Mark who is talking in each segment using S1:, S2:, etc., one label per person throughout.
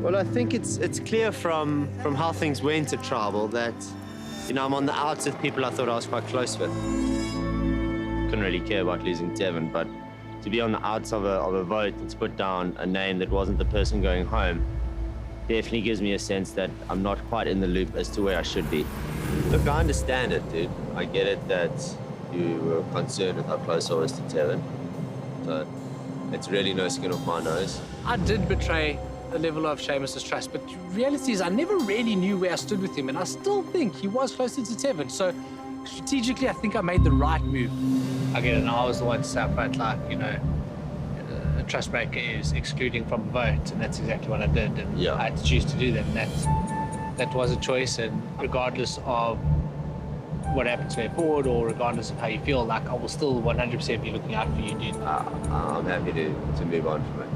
S1: Well, I think it's clear from how things went at Tribal that, I'm on the outs of people I thought I was quite close with. Couldn't really care about losing Tevin, but to be on the outs of a vote that's put down a name that wasn't the person going home definitely gives me a sense that I'm not quite in the loop as to where I should be. Look, I understand it, dude. I get it that you were concerned with how close I was to Tevin. So it's really no skin off my nose.
S2: I did betray the level of Seamus's trust, but the reality is I never really knew where I stood with him, and I still think he was closer to Tevin. So strategically, I think I made the right move. I get it, and I was the one to say up front, like, a trust breaker is excluding from a vote, and that's exactly what I did, and
S1: yeah.
S2: I had to choose to do that, and that was a choice, and regardless of what happens going forward, or regardless of how you feel, like, I will still 100% be looking out for you, dude.
S1: I'm happy to move on from it.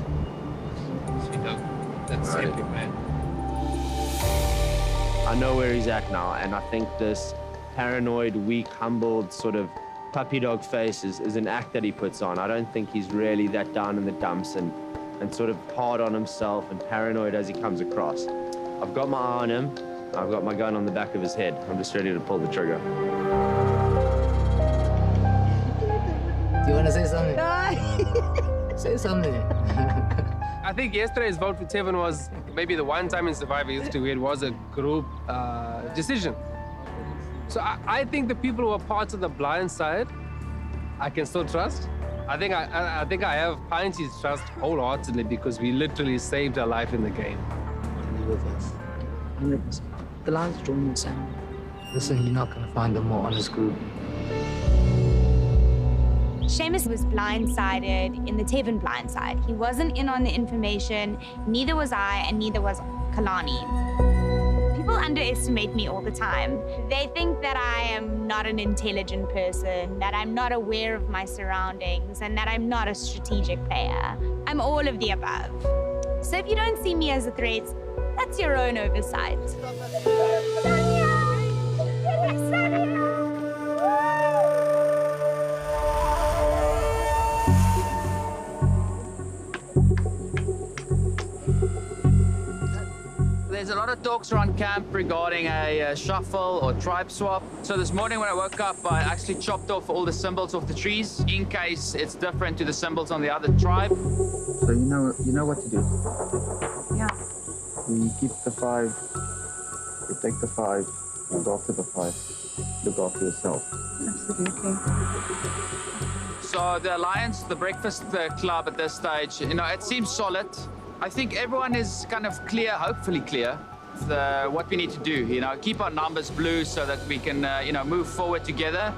S2: Sweet dog. That's
S1: right.
S2: epic, man.
S1: I know where he's at now, and I think this paranoid, weak, humbled sort of puppy dog face is an act that he puts on. I don't think he's really that down in the dumps and sort of hard on himself and paranoid as he comes across. I've got my eye on him. I've got my gun on the back of his head. I'm just ready to pull the trigger.
S3: Do you want to say something? Say something.
S4: I think yesterday's vote for Tevin was maybe the one time in Survivor history where it was a group decision. So I think the people who are part of the blind side, I can still trust. I think I have Pinty's trust wholeheartedly because we literally saved our life in the game.
S3: With us. 100%. The line's drawn in the sand. Listen, you're not going to find a more honest group.
S5: Seamus was blindsided in the Tevin blindside. He wasn't in on the information, neither was I, and neither was Kalani. People underestimate me all the time. They think that I am not an intelligent person, that I'm not aware of my surroundings, and that I'm not a strategic player. I'm all of the above. So if you don't see me as a threat, that's your own oversight.
S6: There's a lot of talks around camp regarding a shuffle or tribe swap. So this morning when I woke up, I actually chopped off all the symbols off the trees in case it's different to the symbols on the other tribe.
S7: So you know what to do.
S5: Yeah.
S7: We keep the 5, protect the 5, look after the 5, look after yourself.
S5: Absolutely.
S6: So the Alliance, the Breakfast Club at this stage, it seems solid. I think everyone is kind of clear, hopefully clear, what we need to do. Keep our numbers blue so that we can, move forward together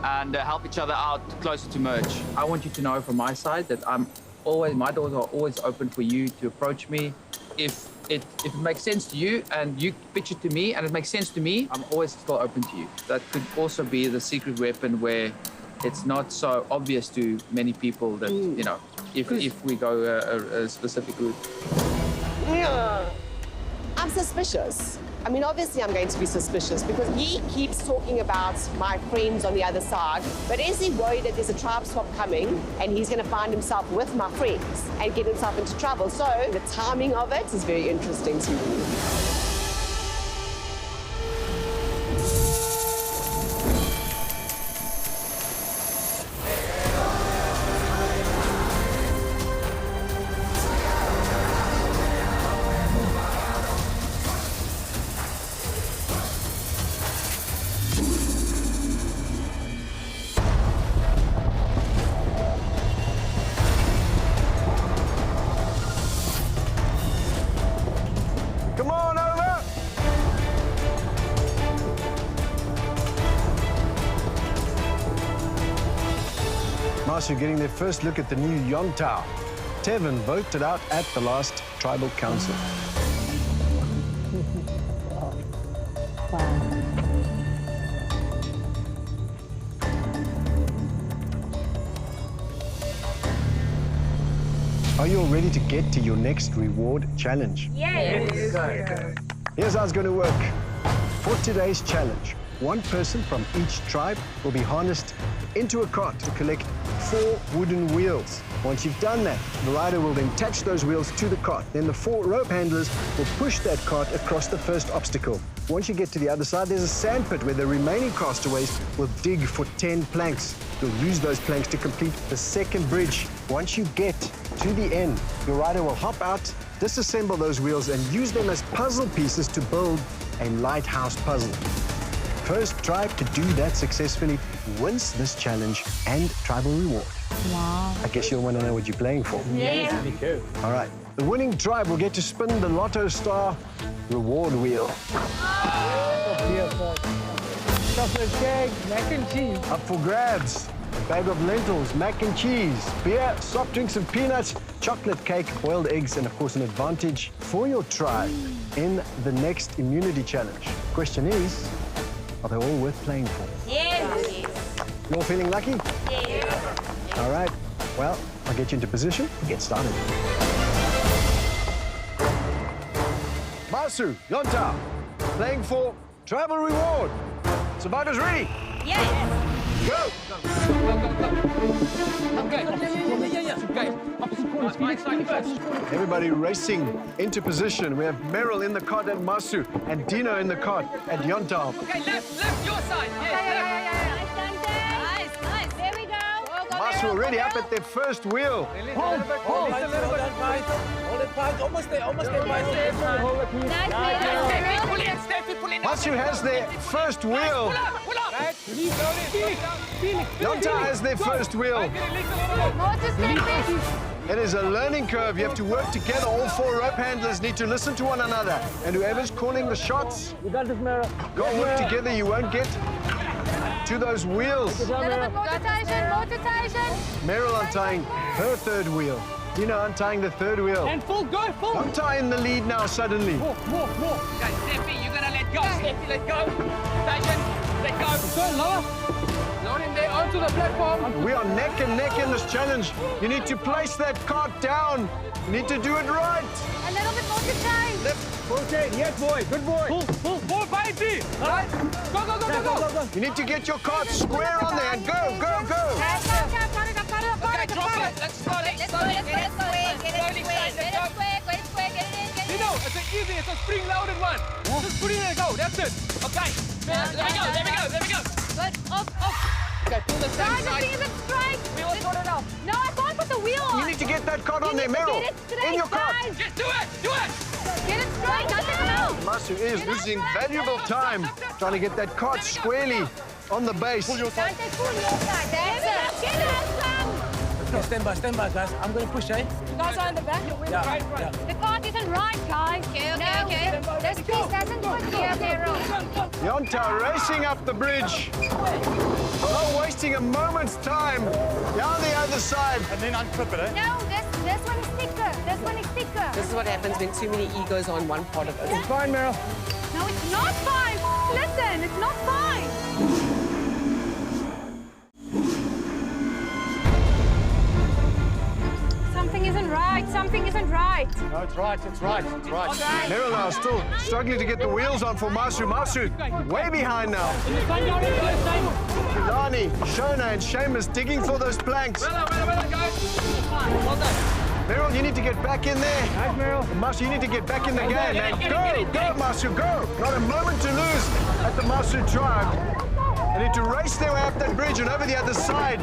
S6: and help each other out closer to merge.
S7: I want you to know from my side that my doors are always open for you to approach me. If it makes sense to you and you pitch it to me and it makes sense to me, I'm always still open to you. That could also be the secret weapon where it's not so obvious to many people that, if we go a specific route.
S8: Yeah. I'm suspicious. I mean, obviously I'm going to be suspicious because he keeps talking about my friends on the other side, but is he worried that there's a tribe swap coming and he's going to find himself with my friends and get himself into trouble? So the timing of it is very interesting to me.
S9: Come on, over! Nice, you're getting their first look at the new Yontao. Tevin voted out at the last Tribal Council. Are you all ready to get to your next reward challenge?
S5: Yes.
S9: Here's how it's going to work. For today's challenge, one person from each tribe will be harnessed into a cart to collect 4 wooden wheels. Once you've done that, the rider will then attach those wheels to the cart. Then the 4 rope handlers will push that cart across the first obstacle. Once you get to the other side, there's a sand pit where the remaining castaways will dig for 10 planks. You'll use those planks to complete the second bridge. Once you get to the end, your rider will hop out, disassemble those wheels, and use them as puzzle pieces to build a lighthouse puzzle. First try to do that successfully wins this challenge and tribal reward.
S5: Wow.
S9: I guess you'll want to know what you're playing for.
S5: Yeah.
S9: All right. The winning tribe will get to spin the Lotto Star reward wheel.
S3: Chocolate cake, mac and cheese.
S9: Up for grabs. A bag of lentils, mac and cheese, beer, soft drinks and peanuts, chocolate cake, boiled eggs, and of course an advantage for your tribe in the next immunity challenge. Question is, are they all worth playing for?
S5: Yes.
S9: You all feeling lucky?
S5: Yes.
S9: All right. Well, I'll get you into position and get started. Masu, Yonta, playing for tribal reward. Survivors ready?
S5: Yes.
S9: Go! Everybody racing into position. We have Meryl in the cart at Masu and Dino in the cart at Yonta.
S6: Okay, left, your side.
S5: Nice. There we go.
S9: Masu already up at their first wheel.
S3: Hold it tight. Almost there,
S5: Nice,
S9: Masu has their first wheel. Yonta has their first wheel. It is a learning curve. You have to work together. All 4 rope handlers need to listen to one another. And whoever's calling the shots,
S3: You got this, Mara.
S9: go work together. You won't get to those wheels. Meryl untying her 3rd wheel. Dino untying the 3rd wheel.
S3: And full, go, full.
S9: Yonta in the lead now suddenly.
S3: More.
S6: Okay, Steffi, you're gonna let go. Steffi, let go. Station, let go.
S3: Go, lower.
S4: Not in there, onto the platform.
S9: We are neck and neck in this challenge. You need to place that cart down. You need to do it right.
S5: A little bit more to change.
S9: Okay, yes, boy. Good boy.
S3: Pull, baby. All right. Go.
S9: You need to get your cart square on there and go.
S6: Okay, drop it. Let's start it.
S4: It's an easy, it's a spring-loaded one. Just put it in and go, that's it.
S6: Okay. There we go.
S5: Good. Off.
S6: Okay, pull the same
S5: Guys, the
S6: side.
S5: thing isn't straight.
S6: We will sort it out.
S5: No, I can't put the wheel on.
S9: You need to get that cart on there,
S5: You need to
S9: Meryl.
S5: get it straight,
S9: In your cart.
S5: guys.
S6: Just do it.
S5: Get it straight. Nothing else.
S9: Masu is losing valuable time trying to get that cart squarely on the base.
S5: Don't they pull your side? That's it. Get it, son.
S3: Stand by, guys. I'm going to push, eh?
S5: You guys are in the back.
S3: Yeah.
S5: The cart isn't right, guys. Okay. This piece doesn't put here, Meryl.
S9: Yonta racing up the bridge. Not wasting a moment's time. Down the other side.
S3: And then unclip it, eh?
S5: No, this one is thicker. This one is thicker.
S8: This is what happens when too many egos are on one part of it.
S3: It's fine, Meryl.
S5: No, it's not fine. Listen, it's not fine. Something isn't right.
S3: No, it's right.
S9: Meryl now still struggling to get the wheels on for Masu. Masu way behind now. Kilani, Shona, and Seamus digging for those planks.
S4: Well done, guys. Well done.
S9: Meryl, you need to get back in there.
S3: Nice, Meryl.
S9: Masu, you need to get back in the game, man. Go, Masu, go. Not a moment to lose at the Masu tribe. They need to race their way up that bridge and over the other side.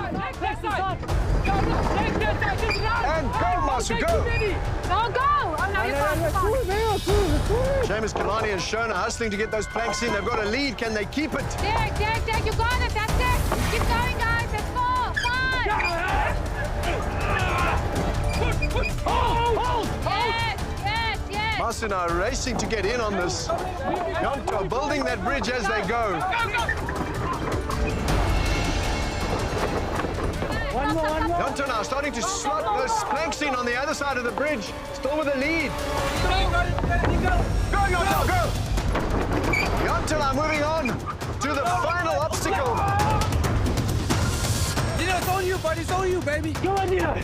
S9: And go, Masu, go.
S5: Go. Oh, no, you can't.
S9: Seamus, Kilani, and Shona hustling to get those planks in. They've got a lead. Can they keep it?
S5: Derek, you got it. That's it. Keep going, guys. It's 4, 5. Yes.
S9: Masu now racing to get in on this. Yonta building that bridge as they go.
S3: One more.
S9: Yonta now starting to slot those planks in on the other side of the bridge. Still with the lead. Go, Yonta, go! Yonta now moving on to the final obstacle.
S4: Dino, it's on you, buddy. It's on you, baby.
S3: Go on, Dino.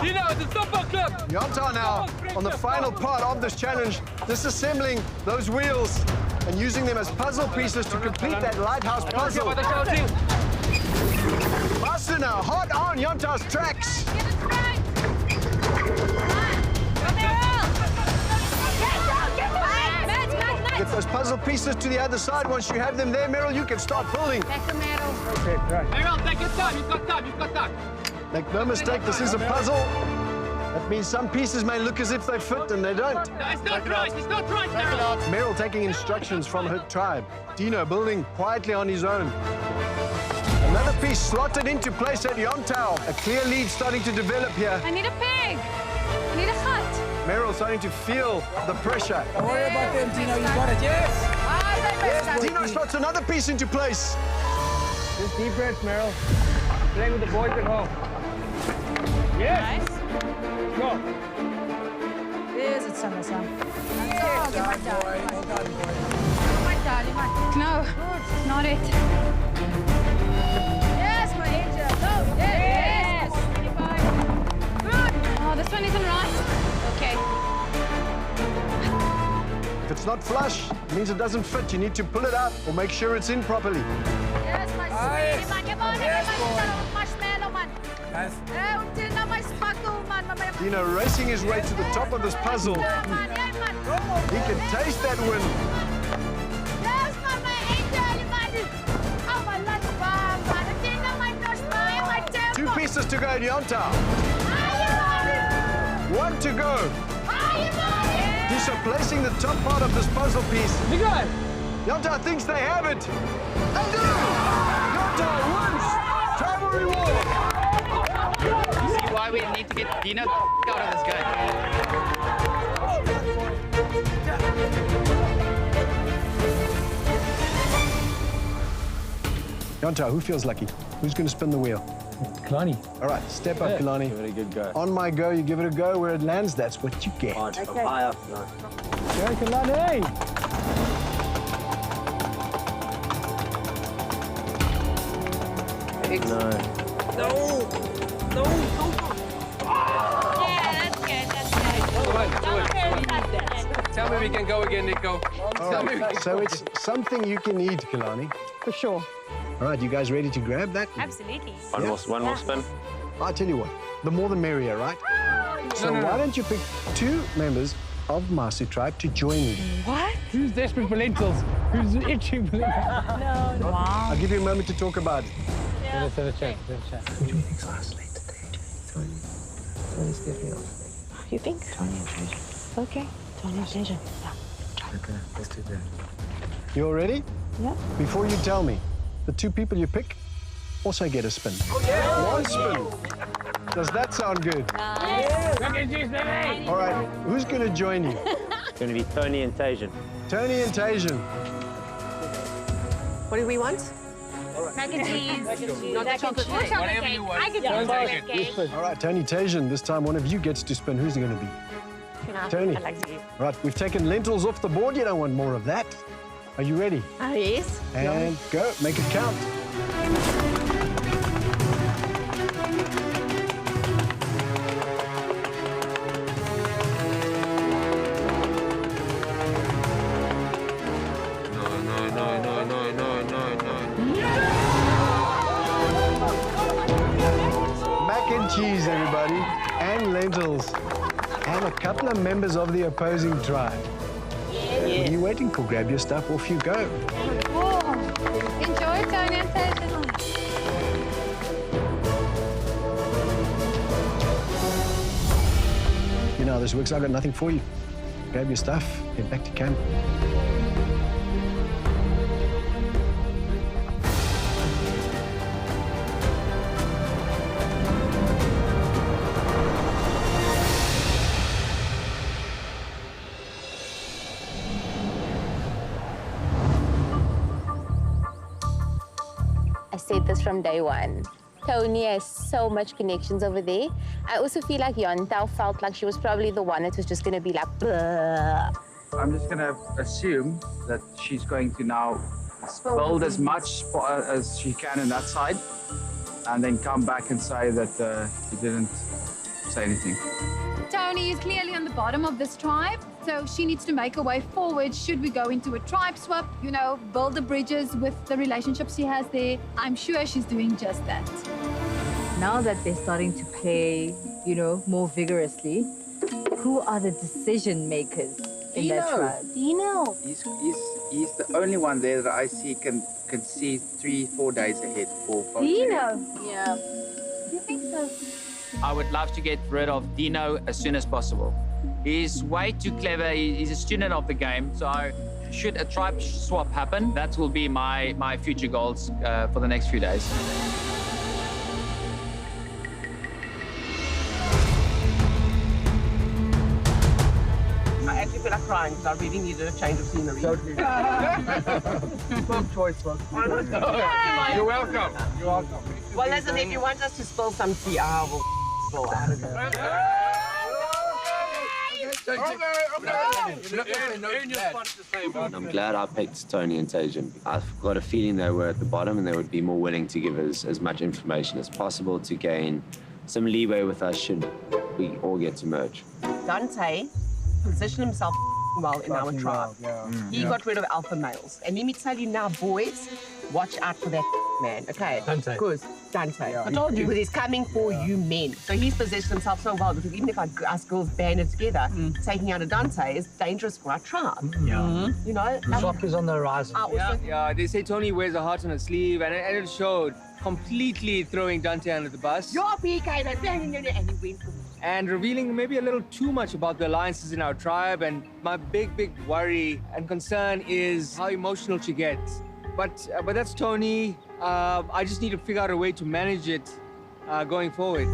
S4: Dino, it's a football club.
S9: Yonta now on the final part of this challenge, disassembling those wheels and using them as puzzle pieces to complete that lighthouse puzzle.
S4: By the shouting.
S9: Masu now hot on Yonta's tracks.
S5: Get it straight.
S9: those puzzle pieces to the other side. Once you have them there, Meryl, you can start building. Okay, right.
S4: Meryl, take your time. You've got time. You've got time.
S9: Make no mistake, this is a puzzle. That means some pieces may look as if they fit and they don't.
S4: No, it's not right. It's not right, Meryl.
S9: Meryl taking instructions from her tribe. Dino building quietly on his own. Another piece slotted into place at Yontao. A clear lead starting to develop here.
S5: I need a pig. I need a hut.
S9: Meryl starting to feel the pressure.
S3: Don't worry about them, Dino. You got it. Yes.
S9: Dino slots another piece into place.
S3: Just deep breaths, Meryl. Playing with the boys at home. Yes.
S5: Nice.
S3: Go.
S10: Is it Sam?
S3: Well done, boy.
S5: No, not it.
S10: Yes, my angel. Go. Yes.
S5: Good. Oh, this one isn't right. Okay.
S9: If it's not flush, it means it doesn't fit. You need to pull it out or make sure it's in properly.
S10: Yes, my sweetie, man. Come on,
S3: Yes,
S10: marshmallow, man.
S3: Nice.
S10: Until now, my sparkle, man.
S9: Dino racing his way to the top of this puzzle.
S10: Man, yeah, man.
S9: He can taste that win.
S10: Yes, man, my angel, man. Oh, my lunch bar, man. Until now, my nose, my temple.
S9: 2 pieces to go at Yontao.
S10: Are you
S9: 1 to go.
S10: ready?
S9: Disa placing the top part of this puzzle piece.
S3: Be good.
S9: Yontao thinks they have it. They do! Yontao wins! Tribal reward!
S6: You see why we need to get Dino out of this game.
S9: Yontao, who feels lucky? Who's going to spin the wheel?
S3: Kalani.
S9: All right, step up, Kalani.
S1: Give it a good go.
S9: On my go, you give it a go. Where it lands, that's what you get.
S1: Hard, high up. No.
S3: Go, Kalani.
S5: Yeah, that's good. That's good.
S4: Tell me we can go again, Nico.
S9: All right, so it's something you can eat, Kalani.
S3: For sure.
S9: All right, you guys ready to grab that?
S5: Absolutely.
S1: One more spin.
S9: I'll tell you what, the more the merrier, right? So why don't you pick 2 members of Masu tribe to join me?
S3: Who's desperate for lentils? Who's itching for lentils?
S5: Wow.
S9: I'll give you a moment to talk about it.
S3: Let's have a chat.
S11: Who do you think's isolated today? Tony. Tony's definitely isolated.
S10: You think?
S11: Tony and Jason.
S10: Okay. Tony and Jason.
S11: Okay, let's do that.
S9: You all ready?
S10: Yeah.
S9: Before you tell me, the 2 people you pick also get a spin. Oh, yeah. 1 spin. Does that sound good? All right, who's going to join you?
S1: It's going to be Tony and Tajan.
S9: Tony and Tajan.
S8: What do we want?
S5: Mac and cheese.
S8: Not chocolate cake.
S4: Whatever you want.
S5: I can do chocolate cake.
S9: All right, Tony, Tajan, this time one of you gets to spin. Who's it going to be? Tony.
S10: I like to eat.
S9: All right, we've taken lentils off the board. You don't want more of that. Are you ready?
S10: Yes.
S9: And go, make it count. Mac and cheese, everybody, and lentils, and a couple of members of the opposing tribe. What are you waiting for? Grab your stuff, off you go.
S5: Enjoy, Tony and Tajan.
S9: You know how this works. I've got nothing for you. Grab your stuff, head back to camp.
S12: I said this from day one. Tony has so much connections over there. I also feel like Yontao felt like she was probably the one that was just going to be like, bleh.
S7: I'm just going to assume that she's going to now build as much as she can in that side and then come back and say that he didn't say anything.
S13: Tony is clearly on the bottom of this tribe, so she needs to make a way forward should we go into a tribe swap, you know, build the bridges with the relationships she has there. I'm sure she's doing just that.
S10: Now that they're starting to play, you know, more vigorously, who are the decision makers in that tribe?
S12: Dino.
S7: He's he's the only one there that I see can see 3-4 days ahead for votes.
S10: Dino.
S12: Yeah.
S10: Do you think so?
S6: I would love to get rid of Dino as soon as possible. He's way too clever. He's a student of the game. So should a tribe swap happen, that will be my future goals for the next few days.
S8: I actually feel like crying because I really needed a change of scenery.
S7: Totally. Good choice, bro.
S4: You're welcome. You're welcome.
S8: Well, listen, if you want us to spill some tea, I will spill out of it.
S1: I'm glad I picked Tony and Tajan. I've got a feeling they were at the bottom and they would be more willing to give us as much information as possible to gain some leeway with us should we all get to merge.
S8: Dante positioned himself well in our tribe. He got rid of alpha males. And let me tell you now, boys, watch out for that man, okay?
S2: Dante.
S8: Because Dante. I told you. Because he's coming for you men. So he's positioned himself so well because even if us girls banded together, taking out a Dante is dangerous for our tribe. You know?
S3: Swap is on the horizon.
S4: Yeah, they say Tony wears a heart on his sleeve, and it showed, completely throwing Dante under the bus.
S8: You're PK, and he went for me.
S4: And revealing maybe a little too much about the alliances in our tribe. And my big worry and concern is how emotional she gets. But that's Tony. I just need to figure out a way to manage it going forward.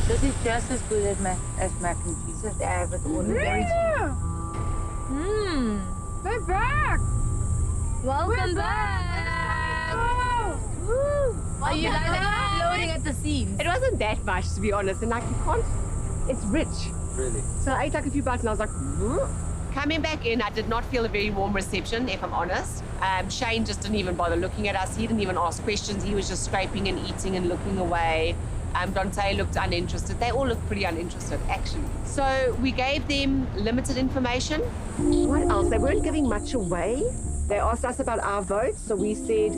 S10: This is just as good as mac and cheese as I have it all very
S13: They're back.
S10: Welcome back.
S13: Are you guys loading at the seams?
S8: It wasn't that much, to be honest. And like, you can't, it's rich.
S4: Really?
S8: So I ate like a few bites and I was like, Coming back in, I did not feel a very warm reception, if I'm honest. Shane just didn't even bother looking at us. He didn't even ask questions. He was just scraping and eating and looking away. Dante looked uninterested. They all looked pretty uninterested, actually. So we gave them limited information. What else? They weren't giving much away. They asked us about our votes, so we said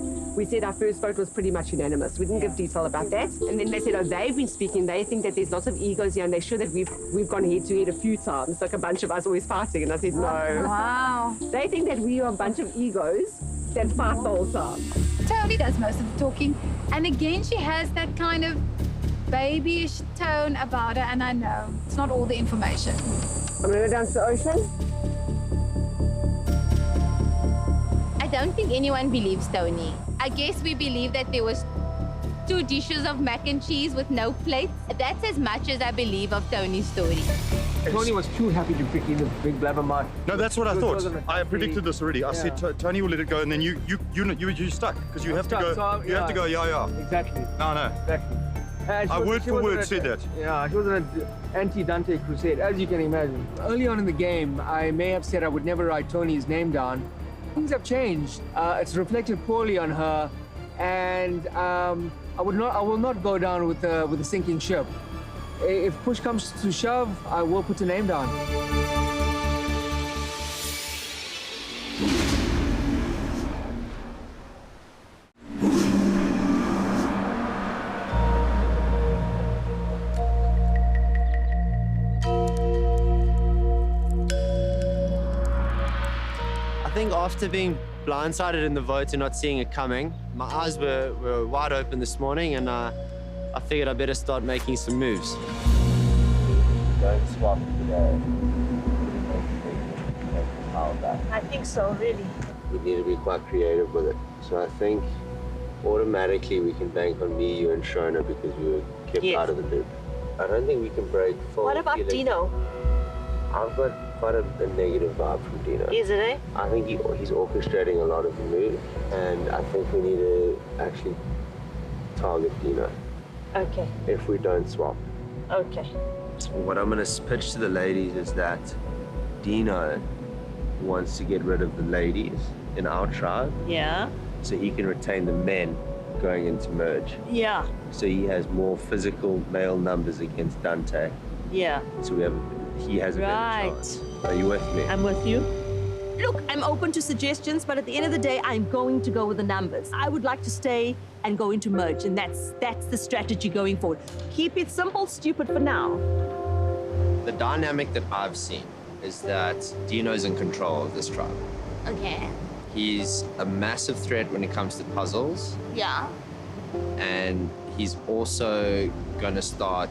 S8: our first vote was pretty much unanimous. We didn't give detail about that. And then they said, oh, they've been speaking. They think that there's lots of egos here, and they're sure that we've gone head-to-head a few times, like a bunch of us always fighting. And I said, no.
S13: Wow.
S8: They think that we are a bunch of egos that fight the whole time.
S13: Tony does most of the talking. And again, she has that kind of babyish tone about her, and I know it's not all the information.
S8: I'm gonna go down to the ocean.
S12: I don't think anyone believes Tony. I guess we believe that there was 2 dishes of mac and cheese with no plates. That's as much as I believe of Tony's story.
S4: Tony was too happy to pick in the big blabbermouth.
S14: No, that's what I thought. I predicted this already. I said Tony will let it go, and then you stuck because you have to go.
S4: So,
S14: you have to go. Yeah.
S4: Exactly.
S14: No.
S4: Exactly.
S14: I word for word said that.
S4: Yeah, it was an anti-Dante crusade, as you can imagine. Early on in the game, I may have said I would never write Tony's name down. Things have changed. It's reflected poorly on her, and I will not go down with a sinking ship. If push comes to shove, I will put a name down.
S1: I think after being blindsided in the vote and not seeing it coming, my eyes were wide open this morning, and I figured I better start making some moves. Don't swap today.
S10: I think so, really.
S1: We need to be quite creative with it. So I think automatically we can bank on me, you, and Shona because we were kept out of the loop. I don't think we can break full.
S10: What about Dino?
S1: I've got quite a negative vibe from Dino.
S10: Is it, eh?
S1: I think he's orchestrating a lot of the move, and I think we need to actually target Dino.
S10: Okay.
S1: If we don't swap.
S10: Okay.
S1: What I'm going to pitch to the ladies is that Dino wants to get rid of the ladies in our tribe.
S10: Yeah.
S1: So he can retain the men going into merge.
S10: Yeah.
S1: So he has more physical male numbers against Dante.
S10: Yeah.
S1: So he has a better chance. Are you with me?
S10: I'm with you.
S15: Look, I'm open to suggestions, but at the end of the day, I'm going to go with the numbers. I would like to stay and go into merge, and that's the strategy going forward. Keep it simple, stupid for now.
S1: The dynamic that I've seen is that Dino's in control of this tribe.
S5: Okay.
S1: He's a massive threat when it comes to puzzles,
S5: Yeah.
S1: and he's also gonna start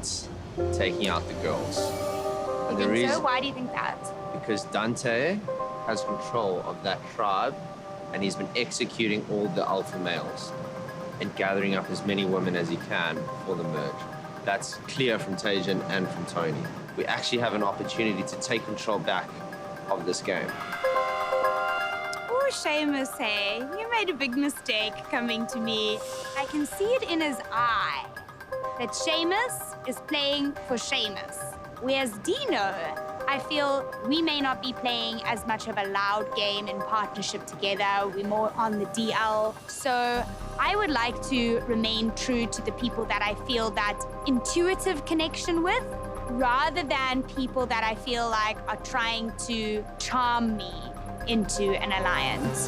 S1: taking out the girls.
S5: You
S1: And the
S5: think
S1: reason,
S5: so? Why do you think that?
S1: because Dante has control of that tribe, and he's been executing all the alpha males and gathering up as many women as he can for the merge. That's clear from Tajan and from Tony. We actually have an opportunity to take control back of this game.
S5: Oh, Seamus, hey, you made a big mistake coming to me. I can see it in his eye that Seamus is playing for Seamus. Whereas Dino, I feel we may not be playing as much of a loud game in partnership together. We're more on the DL. So I would like to remain true to the people that I feel that intuitive connection with, rather than people that I feel like are trying to charm me into an alliance.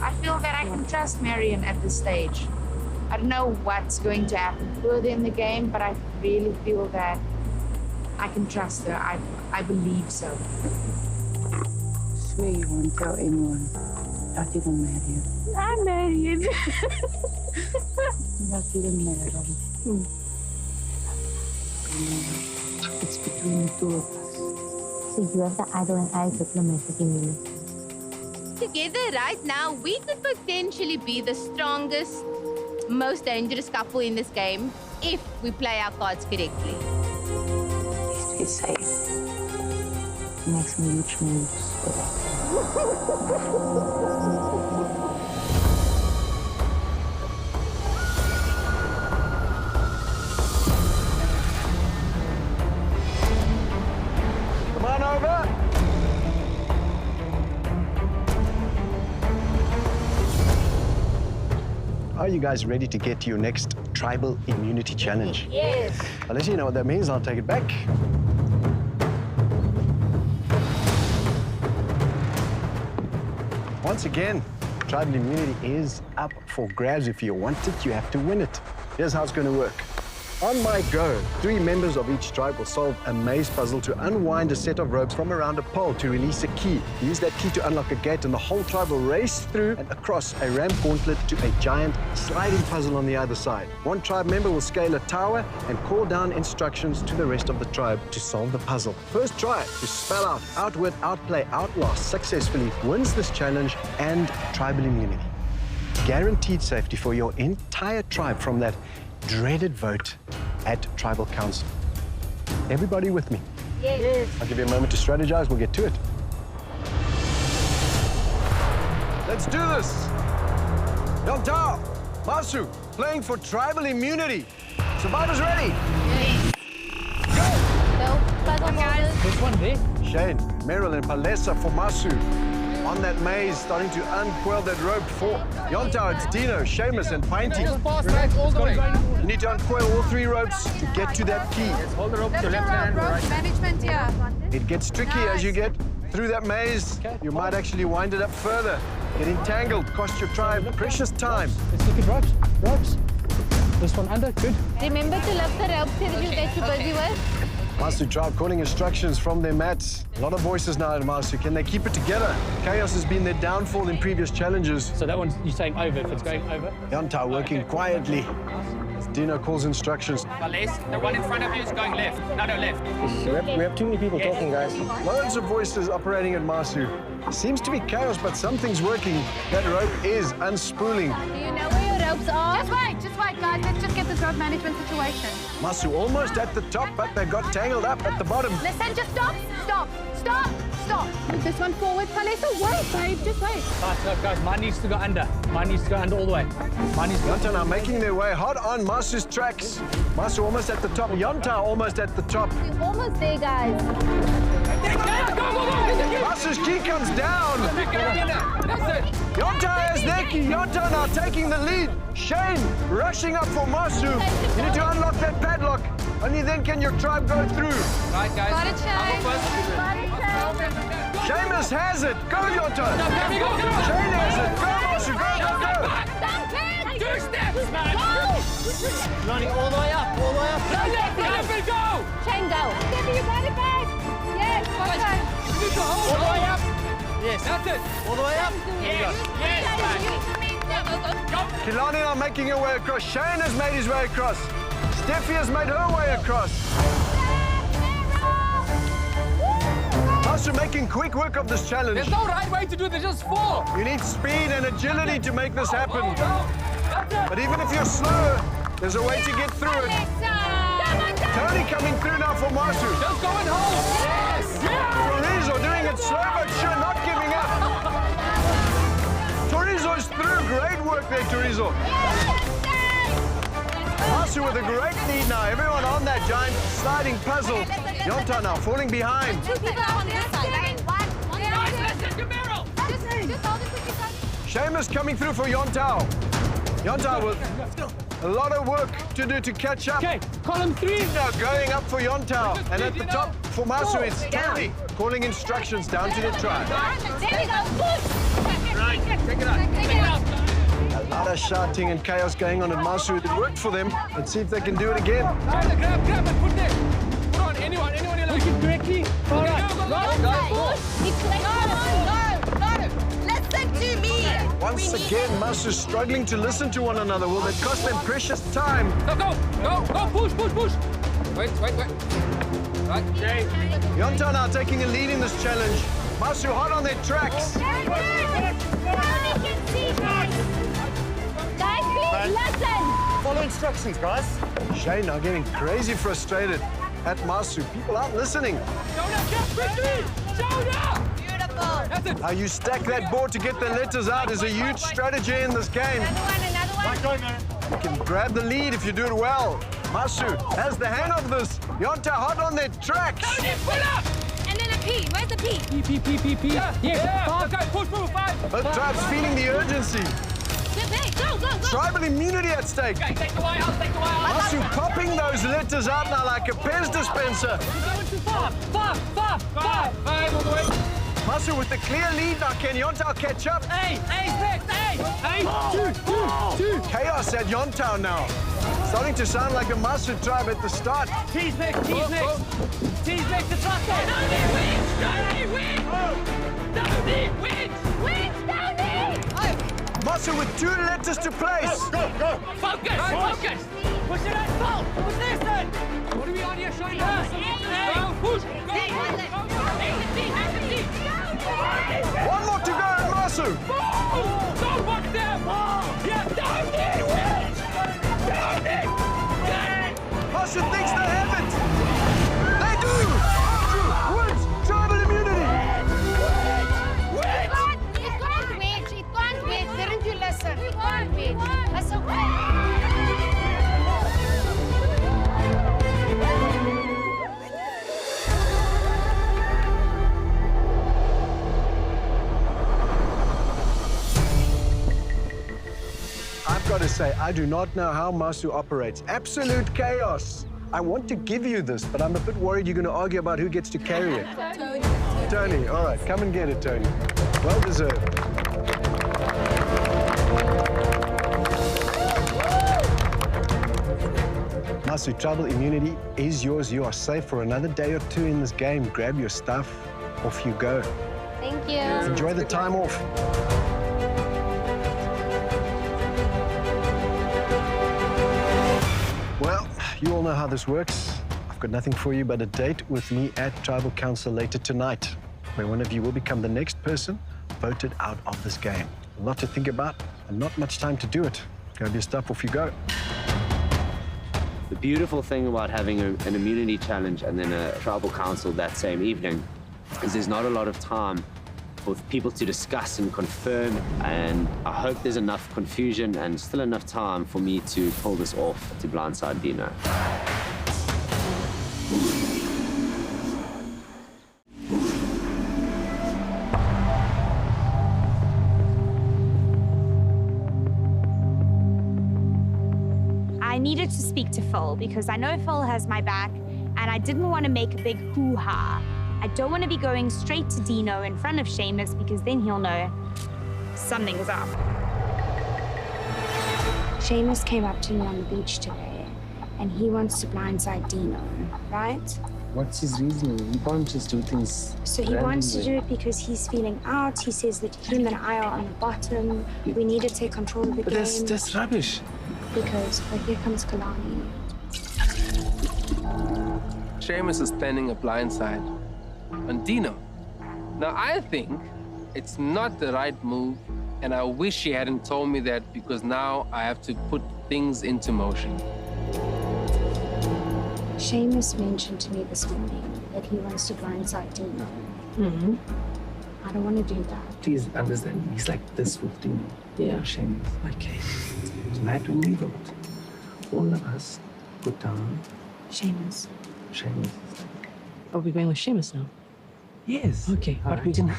S16: I feel that I can trust Marion at this stage. I don't know what's going to happen further in the game, but I really feel that I can trust her. I believe so.
S17: Swear you won't tell anyone that you don't marry him.
S16: I'm Marion.
S17: That you don't marry him. It's between the two of us.
S18: So you have the idol and I diplomatic immunity.
S12: Together right now, we could potentially be the strongest, most dangerous couple in this game if we play our cards correctly.
S17: He's safe. He makes me huge moves.
S9: Come on over. Are you guys ready to get to your next tribal immunity challenge?
S10: Yes.
S9: Unless you know what that means, I'll take it back. Once again, tribal immunity is up for grabs. If you want it, you have to win it. Here's how it's going to work. On my go, 3 members of each tribe will solve a maze puzzle to unwind a set of ropes from around a pole to release a key. Use that key to unlock a gate, and the whole tribe will race through and across a ramp gauntlet to a giant sliding puzzle on the other side. One tribe member will scale a tower and call down instructions to the rest of the tribe to solve the puzzle. First tribe to spell out, outwit, outplay, outlast successfully wins this challenge and tribal immunity. Guaranteed safety for your entire tribe from that dreaded vote at Tribal Council. Everybody with me?
S10: Yes.
S9: I'll give you a moment to strategize. We'll get to it. Let's do this. Yonta, Masu, playing for tribal immunity. Survivors ready?
S10: Yes.
S12: So, puzzle guys.
S2: This one there.
S9: Shane, Meryl, and Palesa for Masu. On that maze, starting to uncoil that rope for Yonta. It's Dino, Seamus, and Pinty.
S4: All the way.
S9: You need to uncoil all 3 ropes to get to that key.
S4: Hold the rope to your left hand, right.
S13: Management here.
S9: It gets tricky as you get through that maze. You might actually wind it up further. Get entangled, cost your tribe precious time.
S2: Let's look at ropes. Ropes. This one under. Good.
S12: Remember to lift the ropes that you get too busy with.
S9: Masu tribe calling instructions from their mats. A lot of voices now at Masu. Can they keep it together? Chaos has been their downfall in previous challenges.
S2: So that one's, you're saying over, if it's going over?
S9: Yonta working quietly as Dino calls instructions.
S6: Vales, the one in front of you is going left. No, left.
S11: We have too many people talking, guys.
S9: Loads of voices operating at Masu. Seems to be chaos, but something's working. That rope is unspooling.
S12: Do you know where your ropes are?
S13: Just wait, guys. Let's just get this rope management situation.
S9: Masu almost at the top, but they got tangled up at the bottom.
S13: Listen, just stop. Move this one forward, Palesa. Wait, babe, just wait.
S2: Guys, mine needs to go under. Mine needs to go under all the way. Mine needs to go
S9: Yonta now making their way hard on Masu's tracks. Masu almost at the top. Yonta almost at the top.
S12: We're almost there, guys.
S9: Masu's key comes down. Yonta has their key. Yonta now taking the lead. Shane rushing up for Masu. You need to unlock that padlock. Only then can your tribe go through.
S4: Right, guys.
S10: Got it, Shane.
S9: Seamus has it. Go, Yonta.
S10: Go.
S9: Shane has it. Go, Masu. Go.
S10: Two steps, man.
S1: Lonnie, all the way up, all the way up.
S10: Go.
S12: Shane, go.
S10: Steffi, you got it back. Yes,
S1: All the way up. Yes.
S4: That's it.
S1: All the way up.
S10: Yes,
S9: Kilani are making her way across. Shane has made his way across. Steffi has made her way across. Masu making quick work of this challenge.
S4: There's no right way to do this, just fall.
S9: You need speed and agility to make this happen. But even if you're slow, there's a way to get through it. Tony coming through now for Masu.
S4: Just going home. Yes.
S9: Torizo doing it slow but sure, not giving up. Torizo's through. Great work there, Torizo. Masu with a great lead now. Everyone on that giant sliding puzzle. Yonta now falling behind.
S10: Two people on this side.
S9: Seamus coming through for Yontao. Yontao with a lot of work to do to catch up.
S4: Okay, column 3.
S9: Now going up for Yontao. And at the top for Masu, it's Tony calling instructions down to the tribe.
S10: Take it out.
S9: A lot of shouting and chaos going on at Masu. It worked for them. Let's see if they can do it again.
S4: Grab and put there. Put on anyone you like. Push it directly. All right.
S10: Listen to me.
S9: Once again, Masu struggling to listen to one another. Will it cost them precious time?
S4: Go, push. Wait. Right, Jay.
S9: Yonta now taking a lead in this challenge. Masu hot on their tracks.
S10: Guys, please listen.
S1: Follow instructions, guys.
S9: Shane now getting crazy frustrated at Masu. People aren't listening.
S10: Beautiful.
S9: How you stack that board to get the letters out is a huge strategy in this game.
S10: Another one.
S9: You can grab the lead if you do it well. Masu has the hang of this. Yonta hot on their tracks.
S10: Pull up. And then a P. Where's the P?
S4: P. Yeah. Okay, push, move, 5.
S9: Both tribes feeling the urgency.
S10: Go.
S9: Tribal immunity at stake.
S4: Okay, take the way out.
S9: Masu popping those letters out now like a Pez dispenser.
S4: We're going to 5 all the way.
S9: Masu with the clear lead now. Can Yontao catch up?
S4: Hey, next. Hey. 2.
S9: Chaos at Yontao now. Starting to sound like the Masu tribe at the start.
S4: T's next. T's next to trust us. Tony wins.
S9: Masu with 2 letters to place.
S4: Go. Focus. Push it out. What's this then? What are we on here showing us? Go, push. Go.
S9: One more to go at Masu.
S4: Don't watch them. Yeah, Tony wins.
S9: Masu thinks they have it. They do. Wins. Tribal immunity.
S10: It can't wait. Didn't you listen? It can't wait. That's okay.
S9: I've got to say, I do not know how Masu operates. Absolute chaos. I want to give you this, but I'm a bit worried you're going to argue about who gets to carry it. Tony, all right, come and get it, Tony. Well deserved. Masu, tribal immunity is yours. You are safe for another day or 2 in this game. Grab your stuff, off you go.
S12: Thank you.
S9: Enjoy the time off. Well, you all know how this works. I've got nothing for you but a date with me at Tribal Council later tonight, where one of you will become the next person voted out of this game. A lot to think about and not much time to do it. Grab your stuff, off you go.
S1: The beautiful thing about having an immunity challenge and then a tribal council that same evening is there's not a lot of time for people to discuss and confirm, and I hope there's enough confusion and still enough time for me to pull this off to blindside Dino.
S5: needed to speak to Phil because I know Phil has my back and I didn't want to make a big hoo-ha. I don't want to be going straight to Dino in front of Seamus because then he'll know something's up. Seamus came up to me on the beach today and he wants to blindside Dino, right?
S19: What's his reasoning? You can't just do things.
S5: So he wants to do it because he's feeling out. He says that him and I are on the bottom. We need to take control of the game.
S19: That's rubbish.
S5: Because, but here comes Kalani.
S4: Seamus is planning a blindside on Dino. Now, I think it's not the right move, and I wish he hadn't told me that because now I have to put things into motion.
S5: Seamus mentioned to me this morning that he wants to blindside Dino.
S17: Mm-hmm.
S5: I don't want to do that.
S19: Please understand, he's like this with Dino.
S17: Yeah.
S19: Seamus. Okay. Tonight when we vote, all of us put down
S5: Seamus.
S19: Seamus.
S17: Are we going with Seamus now?
S19: Yes.
S17: Okay,
S19: All
S17: but we
S19: right.
S17: can...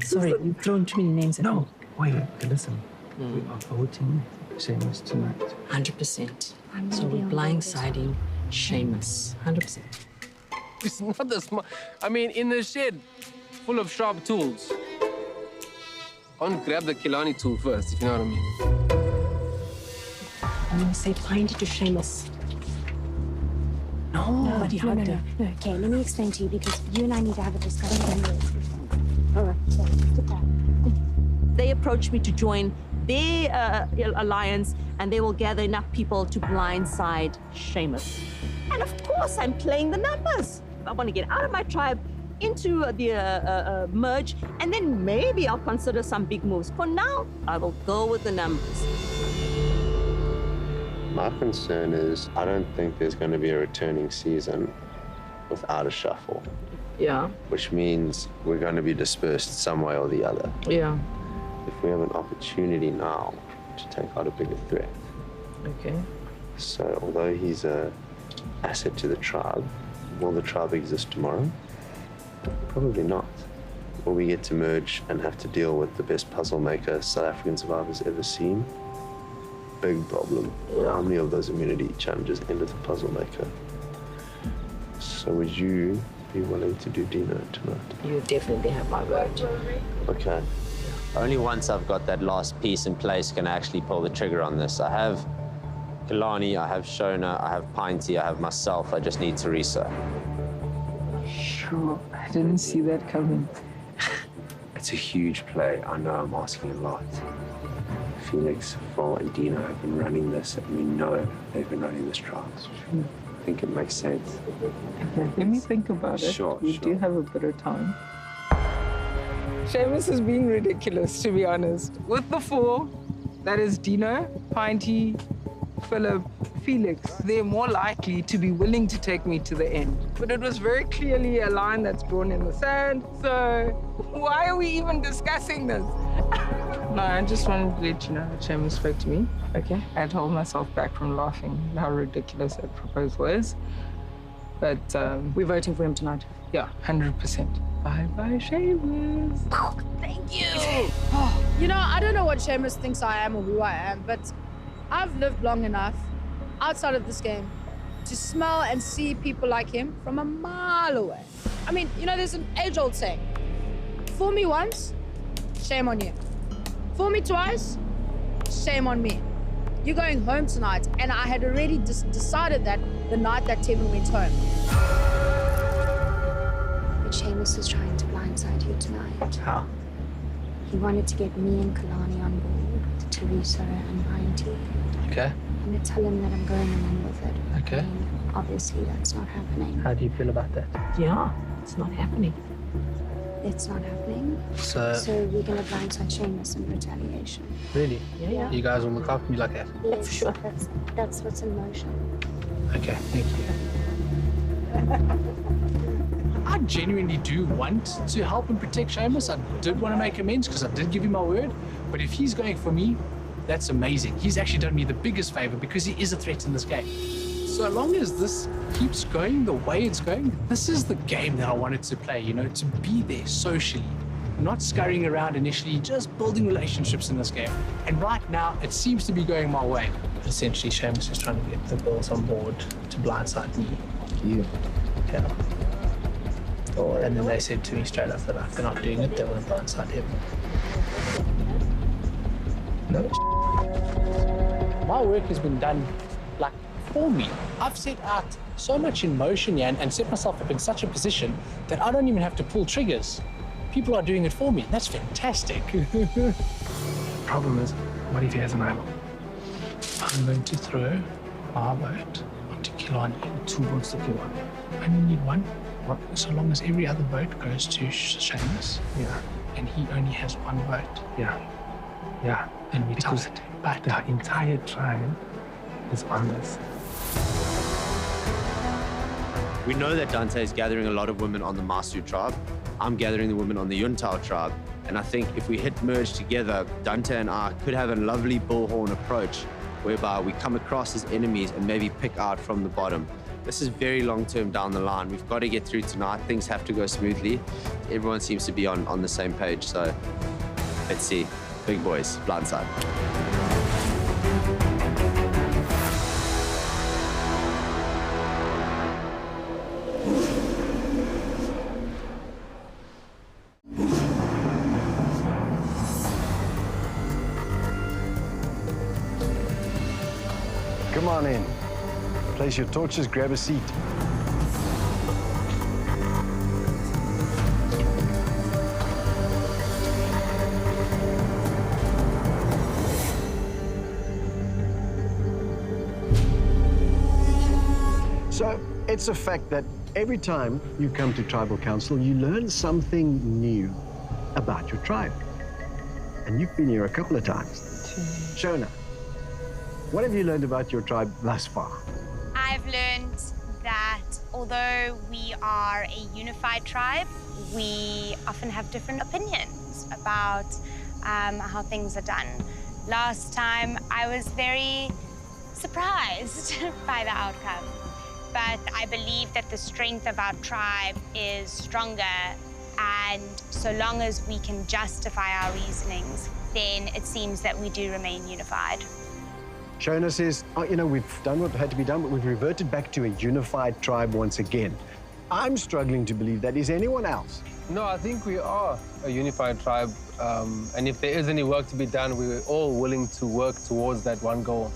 S17: Sorry, you've thrown too many names at me.
S19: No, wait, listen. We are voting Seamus tonight.
S17: 100%.
S5: I'm
S17: So
S5: really
S17: we're
S5: on board with
S17: blindsiding Seamus. 100%.
S4: It's not the smart. I mean, in the shed full of sharp tools. I want to grab the Kilani tool first, if you know what I mean.
S17: I'm going to say bind it to Seamus. No, but he hugged her.
S5: No. Okay, let me explain to you because you and I need to have a discussion anyway. All right, so sit down.
S15: They approached me to join their alliance, and they will gather enough people to blindside Seamus. And of course, I'm playing the numbers. I want to get out of my tribe, into the merge, and then maybe I'll consider some big moves. For now, I will go with the numbers.
S1: My concern is I don't think there's going to be a returning season without a shuffle,
S17: Yeah,
S1: which means we're going to be dispersed some way or the other.
S17: yeah.
S1: If we have an opportunity now to take out a bigger threat.
S17: Okay.
S1: So although he's an asset to the tribe, will the tribe exist tomorrow? Probably not. Will we get to merge and have to deal with the best puzzle maker South African survivors ever seen? Big problem. How many of those immunity challenges end with a puzzle maker? So would you be willing to do Dino tonight?
S17: You definitely have my vote.
S1: Okay. Only once I've got that last piece in place can I actually pull the trigger on this. I have Kalani, I have Shona, I have Pinty, I have myself. I just need Teresa.
S19: Sure, I didn't see that coming.
S1: It's a huge play. I know I'm asking a lot. Felix, Phil, and Dino have been running this, and we know they've been running this trial. I think it makes sense.
S19: Okay, let me think about it.
S1: Sure,
S19: We do have a bit of time. Seamus is being ridiculous, to be honest. With the four, that is Dino, Pinty, Philip, Felix, they're more likely to be willing to take me to the end. But it was very clearly a line that's drawn in the sand, so why are we even discussing this? No, I just wanted to let you know that Seamus spoke to me. Okay. I had hold myself back from laughing at how ridiculous that proposal is. But
S17: We're voting for him tonight.
S19: yeah, 100%. Bye-bye, Seamus.
S12: Thank you.
S10: You know, I don't know what Seamus thinks I am or who I am, but I've lived long enough outside of this game to smell and see people like him from a mile away. I mean, you know, there's an age-old saying, fool me once, shame on you. Fool me twice, shame on me. You're going home tonight, and I had already decided that the night that Tevin went home.
S5: But Seamus is trying to blindside you tonight.
S19: How?
S5: He wanted to get me and Kalani on board, Teresa and Pinty.
S19: Okay.
S5: I'm going to tell him that I'm going along with it.
S19: Okay.
S5: I mean, obviously, that's not happening.
S19: How do you feel about that?
S17: Yeah, it's not happening.
S5: It's not happening.
S19: So,
S5: So we're going to blindside Seamus in retaliation.
S19: really?
S17: Yeah, yeah.
S19: You guys will look after me like that?
S5: Yes,
S17: for sure.
S5: That's what's in motion.
S19: Okay, thank you.
S2: I genuinely do want to help and protect Seamus. I did want to make amends because I did give him my word. But if he's going for me, that's amazing. He's actually done me the biggest favor because he is a threat in this game. So long as this keeps going the way it's going, this is the game that I wanted to play, you know, to be there socially, not scurrying around initially, just building relationships in this game. And right now, it seems to be going my way. Essentially, Seamus is trying to get the girls on board to blindside me.
S11: You?
S2: Yeah. And then they said to me straight after that, they're not doing it, they want to blindside him.
S11: No.
S2: My work has been done, like, for me. I've set out so much in motion here and set myself up in such a position that I don't even have to pull triggers. People are doing it for me. That's fantastic.
S11: Problem is, what if he has an eyeball?
S2: I'm going to throw our boat onto Kilani.
S11: 2 boats to Kilani.
S2: I only need one. What? So long as every other boat goes to Seamus.
S11: Yeah.
S2: And he only has one boat.
S11: Yeah. Yeah.
S2: Then we
S11: because
S2: tie it. But
S11: the entire tribe is on this.
S1: We know that Dante is gathering a lot of women on the Masu tribe. I'm gathering the women on the Yuntao tribe. And I think if we hit merge together, Dante and I could have a lovely bullhorn approach whereby we come across as enemies and maybe pick out from the bottom. This is very long-term down the line. We've got to get through tonight. Things have to go smoothly. Everyone seems to be on the same page. So let's see. Big boys, blindside.
S9: Come on in. Place your torches, grab a seat. So it's a fact that every time you come to tribal council, you learn something new about your tribe. And you've been here a couple of times. Shona, what have you learned about your tribe thus far?
S5: I've learned that although we are a unified tribe, we often have different opinions about how things are done. Last time, I was very surprised by the outcome. But I believe that the strength of our tribe is stronger, and so long as we can justify our reasonings, then it seems that we do remain unified.
S9: Shona says, oh, you know, we've done what had to be done, but we've reverted back to a unified tribe once again. I'm struggling to believe that. Is anyone else?
S4: No, I think we are a unified tribe. And if there is any work to be done, we're all willing to work towards that one goal.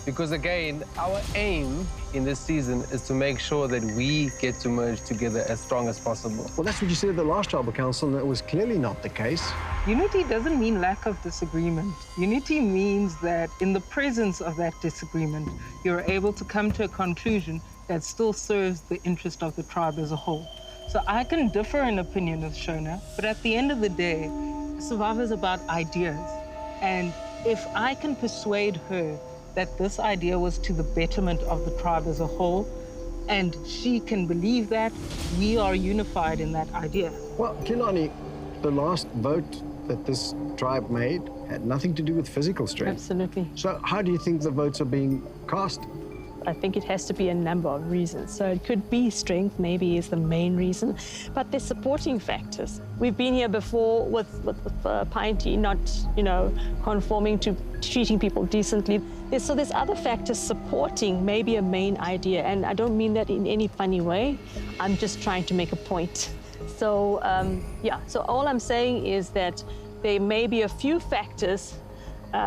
S4: Because again, our aim in this season is to make sure that we get to merge together as strong as possible.
S9: Well, that's what you said at the last tribal council, and that was clearly not the case.
S19: Unity doesn't mean lack of disagreement. Unity means that in the presence of that disagreement, you're able to come to a conclusion that still serves the interest of the tribe as a whole. So I can differ in opinion with Shona, but at the end of the day, Survivor is about ideas. And if I can persuade her that this idea was to the betterment of the tribe as a whole, and she can believe that, we are unified in that idea.
S9: Well, Kilani, the last vote that this tribe made had nothing to do with physical strength.
S15: Absolutely.
S9: So how do you think the votes are being cast?
S15: I think it has to be a number of reasons. So it could be strength, maybe is the main reason, but there's supporting factors. We've been here before with Pinty not, conforming to treating people decently. So there's other factors supporting maybe a main idea, and I don't mean that in any funny way. I'm just trying to make a point. So, so all I'm saying is that there may be a few factors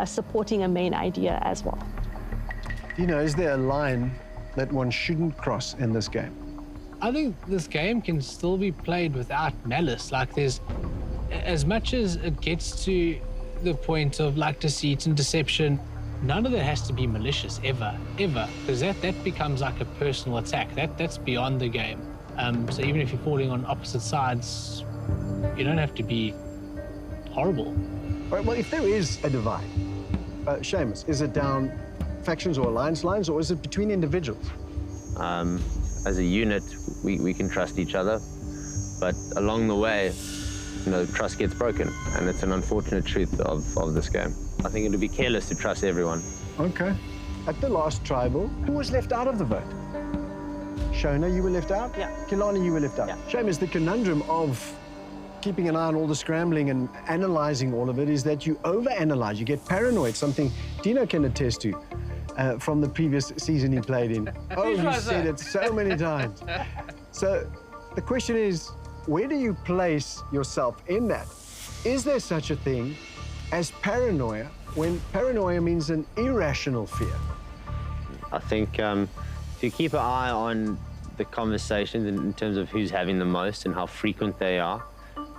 S15: supporting a main idea as well.
S9: Is there a line that one shouldn't cross in this game?
S2: I think this game can still be played without malice. Like, there's, as much as it gets to the point of like deceit and deception, none of that has to be malicious ever, because that becomes like a personal attack. That's beyond the game. So even if you're falling on opposite sides, you don't have to be horrible.
S9: All right, well, if there is a divide, Seamus, is it down factions or alliance lines, or is it between individuals?
S1: As a unit, we can trust each other, but along the way, trust gets broken, and it's an unfortunate truth of this game. I think it would be careless to trust everyone.
S9: Okay. At the last tribal, who was left out of the vote? Shona, you were left out?
S15: Yeah.
S9: Kilani, you were left out.
S15: Yeah.
S9: Seamus, the conundrum of keeping an eye on all the scrambling and analyzing all of it is that you overanalyze. You get paranoid, something Dino can attest to from the previous season he played in. Oh, he said it so many times. So the question is, where do you place yourself in that? Is there such a thing as paranoia when paranoia means an irrational fear?
S1: I think if you keep an eye on the conversations in terms of who's having the most and how frequent they are,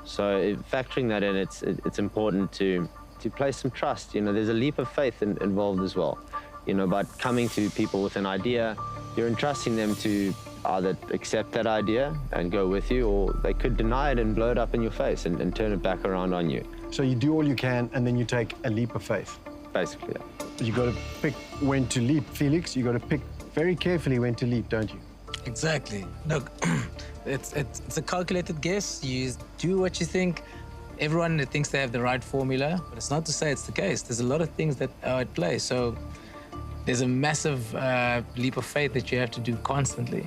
S1: so factoring that in, it's important to place some trust. You know, there's a leap of faith involved as well. You know, about coming to people with an idea, you're entrusting them to either accept that idea and go with you, or they could deny it and blow it up in your face and turn it back around on you.
S9: So you do all you can, and then you take a leap of faith.
S1: Basically, yeah.
S9: You got to pick when to leap, Felix. You got to pick very carefully when to leap, don't you?
S2: Exactly. Look, it's a calculated guess. You do what you think. Everyone thinks they have the right formula, but it's not to say it's the case. There's a lot of things that are at play. So there's a massive leap of faith that you have to do constantly.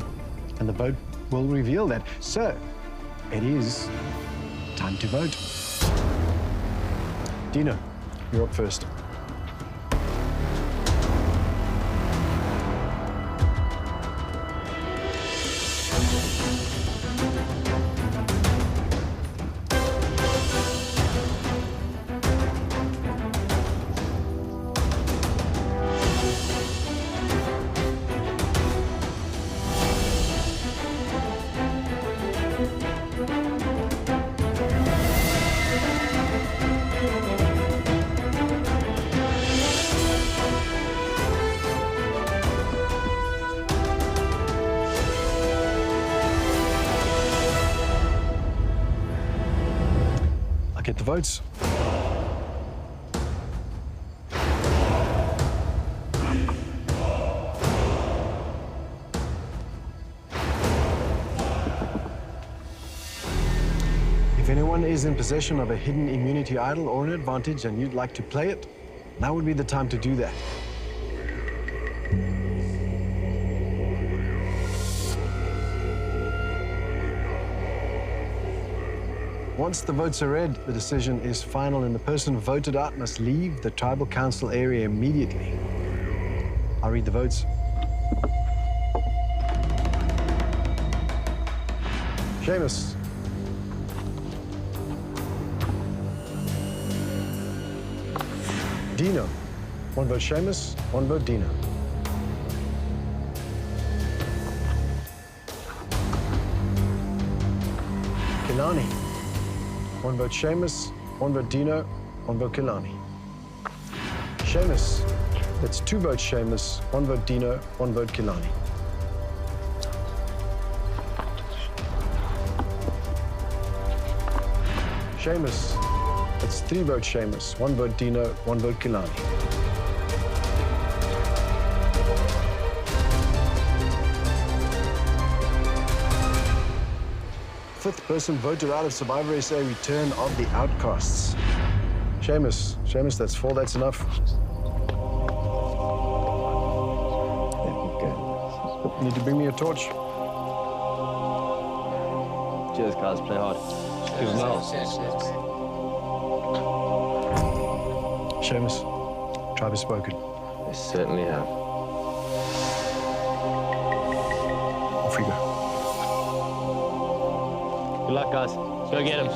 S9: And the vote will reveal that. So it is time to vote. Dino, you're up first. I'll get the votes. If anyone is in possession of a hidden immunity idol or an advantage and you'd like to play it, now would be the time to do that. Once the votes are read, the decision is final and the person voted out must leave the tribal council area immediately. I'll read the votes. Seamus. Dino. One vote Seamus, one vote Dino. Kilani. One vote Seamus, one vote Dino, one vote Kilani. Seamus. That's two votes Seamus, one vote Dino, one vote Kilani. Seamus. That's three votes Seamus, one vote Dino, one vote Kilani. Fifth person voted out of Survivor SA Return of the Outcasts. Seamus. Seamus, that's four, that's enough. You need to bring me a torch.
S1: Cheers, guys. Play hard. Good well.
S9: Seamus, tribe has spoken.
S1: They certainly have.
S9: Off we go.
S1: Good luck, guys. Let's go get him.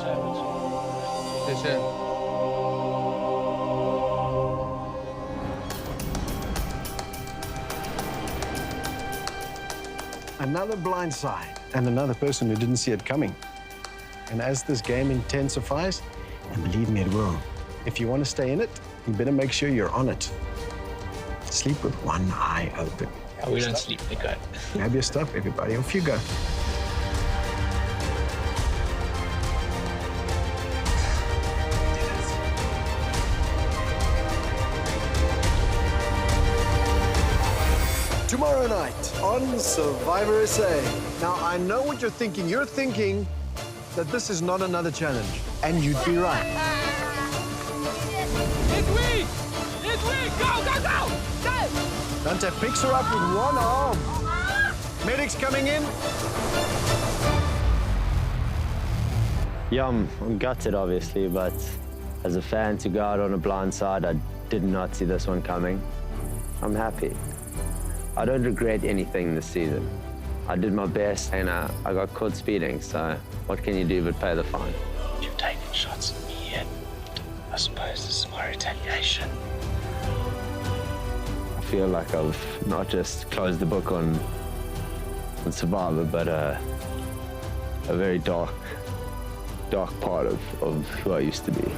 S4: Yes, sir.
S9: Another blindside and another person who didn't see it coming. And as this game intensifies, and believe me, it will, if you want to stay in it, you better make sure you're on it. Sleep with one eye open.
S2: Oh, we don't sleep, we go.
S9: Grab your stuff, everybody. Off you go. Tomorrow night on Survivor SA. Now, I know what you're thinking. You're thinking that this is not another challenge, and you'd be right.
S20: It's we! It's we! Go, go, go! Go!
S9: Dante picks her up with one arm. Medics coming in.
S1: Yeah, I'm gutted, obviously, but as a fan, to go out on a blind side, I did not see this one coming. I'm happy. I don't regret anything this season. I did my best, and I got caught speeding, so what can you do but pay the fine?
S21: You've taken shots at me, and I suppose this is my retaliation.
S1: I feel like I've not just closed the book on Survivor, but a very dark part of who I used to be.